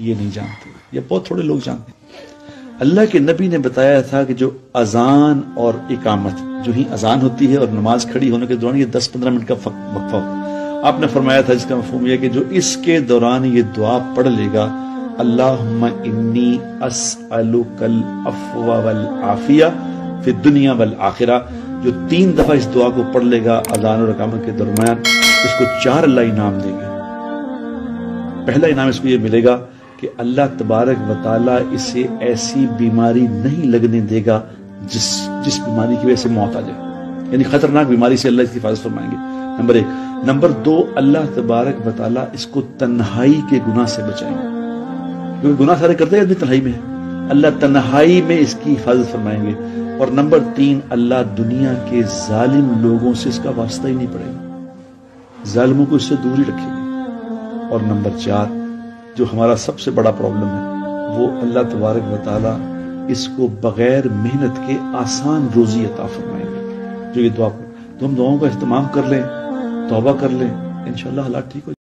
یہ نہیں جانتے، یہ بہت تھوڑے لوگ جانتے ہیں۔ اللہ کے نبی نے بتایا تھا کہ جو اذان اور اقامت، جو ہی اذان ہوتی ہے اور نماز کھڑی ہونے کے دوران یہ 10-15 منٹ کا وقفہ ہو، آپ نے فرمایا تھا جس کا مفہوم یہ کہ جو اس کے دوران یہ دعا پڑھ لے گا، اللہم انی اسألک العفو والعافیہ فی الدنیا والآخرہ، جو 3 دفعہ اس دعا کو پڑھ لے گا اذان اور اقامت کے درمیان، اس کو 4 اللہ انعام دیں گے۔ پہلا انعام اس کو یہ ملے گا کہ اللہ تبارک و تعالیٰ اسے ایسی بیماری نہیں لگنے دے گا جس بیماری کی وجہ سے موت آ جائے، یعنی خطرناک بیماری سے اللہ اس کی حفاظت فرمائیں گے، نمبر 1۔ نمبر 2، اللہ تبارک و تعالیٰ اس کو تنہائی کے گناہ سے بچائیں گے، کیونکہ گناہ سارے کرتے ہیں آدمی تنہائی میں، اللہ تنہائی میں اس کی حفاظت فرمائیں گے۔ اور نمبر 3، اللہ دنیا کے ظالم لوگوں سے اس کا واسطہ ہی نہیں پڑے گا، ظالموں کو اس سے دور ہی رکھیں گے۔ اور نمبر 4، جو ہمارا سب سے بڑا پرابلم ہے، وہ اللہ تبارک و تعالیٰ اس کو بغیر محنت کے آسان روزی عطا فرمائیں گے۔ جو یہ دعا، تو ہم دعاؤں کا اہتمام کر لیں، توبہ کر لیں، انشاءاللہ حالات ٹھیک ہو جائیں۔